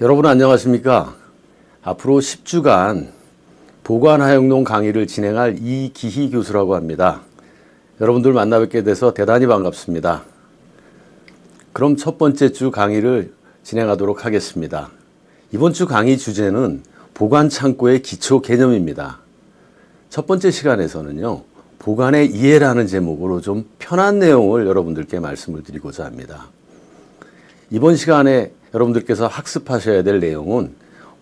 여러분 안녕하십니까? 앞으로 10주간 보관하역론 강의를 진행할 이기희 교수라고 합니다. 여러분들 만나 뵙게 돼서 대단히 반갑습니다. 그럼 첫 번째 주 강의를 진행하도록 하겠습니다. 이번 주 강의 주제는 보관 창고의 기초 개념입니다. 첫 번째 시간에서는요, 보관의 이해라는 제목으로 좀 편한 내용을 여러분들께 말씀을 드리고자 합니다. 이번 시간에 여러분들께서 학습하셔야 될 내용은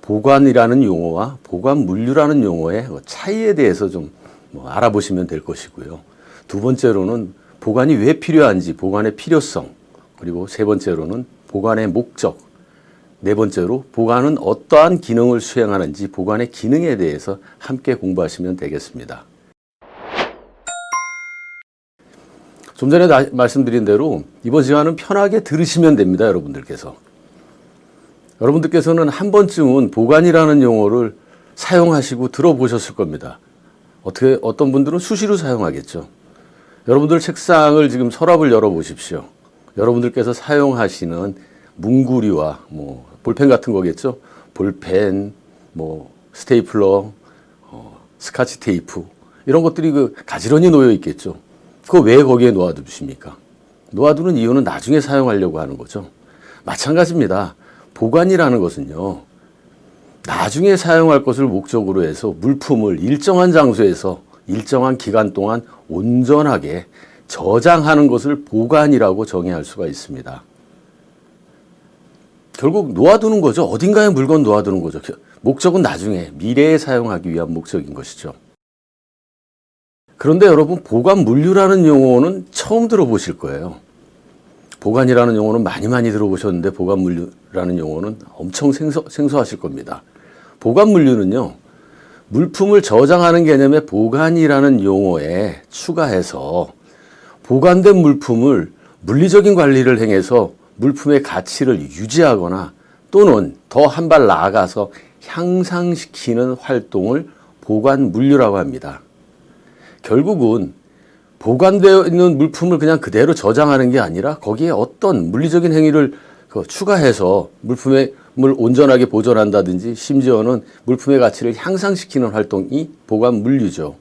보관이라는 용어와 보관 물류라는 용어의 차이에 대해서 좀 알아보시면 될 것이고요. 두 번째로는 보관이 왜 필요한지, 보관의 필요성, 그리고 세 번째로는 보관의 목적, 네 번째로 보관은 어떠한 기능을 수행하는지 보관의 기능에 대해서 함께 공부하시면 되겠습니다. 좀 전에 말씀드린 대로 이번 시간은 편하게 들으시면 됩니다. 여러분들께서는 한 번쯤은 보관이라는 용어를 사용하시고 들어보셨을 겁니다. 어떤 분들은 수시로 사용하겠죠. 여러분들 책상을 지금 서랍을 열어보십시오. 여러분들께서 사용하시는 문구류와 볼펜 같은 거겠죠. 볼펜, 스테이플러, 스카치 테이프 이런 것들이 가지런히 놓여 있겠죠. 그거 왜 거기에 놓아두십니까? 놓아두는 이유는 나중에 사용하려고 하는 거죠. 마찬가지입니다. 보관이라는 것은요, 나중에 사용할 것을 목적으로 해서 물품을 일정한 장소에서 일정한 기간 동안 온전하게 저장하는 것을 보관이라고 정의할 수가 있습니다. 결국 놓아두는 거죠. 어딘가에 물건 놓아두는 거죠. 목적은 나중에 미래에 사용하기 위한 목적인 것이죠. 그런데 여러분, 보관 물류라는 용어는 처음 들어보실 거예요. 보관이라는 용어는 많이 들어보셨는데 보관 물류라는 용어는 엄청 생소하실 겁니다. 보관 물류는요, 물품을 저장하는 개념의 보관이라는 용어에 추가해서 보관된 물품을 물리적인 관리를 행해서 물품의 가치를 유지하거나 또는 더 한 발 나아가서 향상시키는 활동을 보관 물류라고 합니다. 결국은 보관되어 있는 물품을 그냥 그대로 저장하는 게 아니라 거기에 어떤 물리적인 행위를 추가해서 물품을 온전하게 보존한다든지 심지어는 물품의 가치를 향상시키는 활동이 보관 물류죠.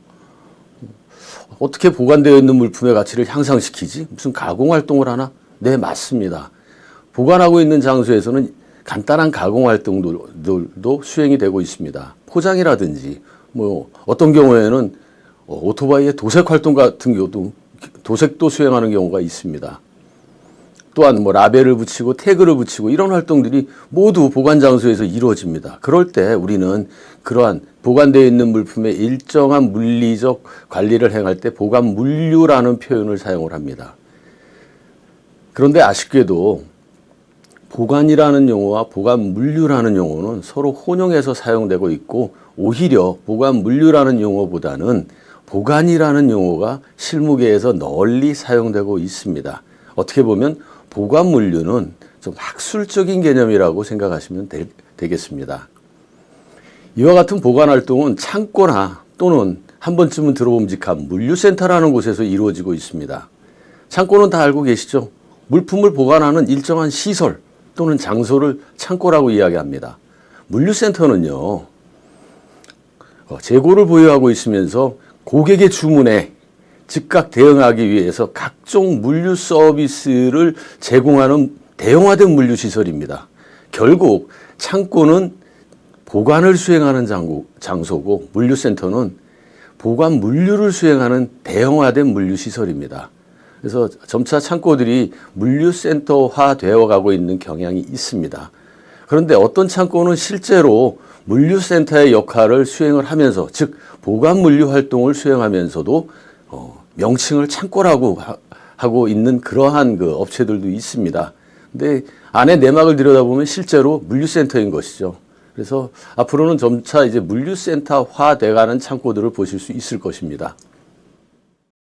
어떻게 보관되어 있는 물품의 가치를 향상시키지? 무슨 가공 활동을 하나? 네, 맞습니다. 보관하고 있는 장소에서는 간단한 가공 활동들도 수행이 되고 있습니다. 포장이라든지 어떤 경우에는 오토바이의 도색 활동 같은 경우도 도색도 수행하는 경우가 있습니다. 또한 라벨을 붙이고 태그를 붙이고 이런 활동들이 모두 보관 장소에서 이루어집니다. 그럴 때 우리는 그러한 보관되어 있는 물품의 일정한 물리적 관리를 행할 때 보관 물류라는 표현을 사용을 합니다. 그런데 아쉽게도 보관이라는 용어와 보관 물류라는 용어는 서로 혼용해서 사용되고 있고, 오히려 보관 물류라는 용어보다는 보관이라는 용어가 실무계에서 널리 사용되고 있습니다. 어떻게 보면 보관 물류는 좀 학술적인 개념이라고 생각하시면 되겠습니다. 이와 같은 보관 활동은 창고나 또는 한 번쯤은 들어봄직한 물류센터라는 곳에서 이루어지고 있습니다. 창고는 다 알고 계시죠? 물품을 보관하는 일정한 시설 또는 장소를 창고라고 이야기합니다. 물류센터는요, 재고를 보유하고 있으면서 고객의 주문에 즉각 대응하기 위해서 각종 물류 서비스를 제공하는 대형화된 물류시설입니다. 결국 창고는 보관을 수행하는 장소고 물류센터는 보관 물류를 수행하는 대형화된 물류시설입니다. 그래서 점차 창고들이 물류센터화 되어 가고 있는 경향이 있습니다. 그런데 어떤 창고는 실제로 물류센터의 역할을 수행을 하면서, 즉 보관 물류 활동을 수행하면서도 명칭을 창고라고 하고 있는 그러한 업체들도 있습니다. 근데 안에 내막을 들여다보면 실제로 물류센터인 것이죠. 그래서 앞으로는 점차 이제 물류센터화 돼가는 창고들을 보실 수 있을 것입니다.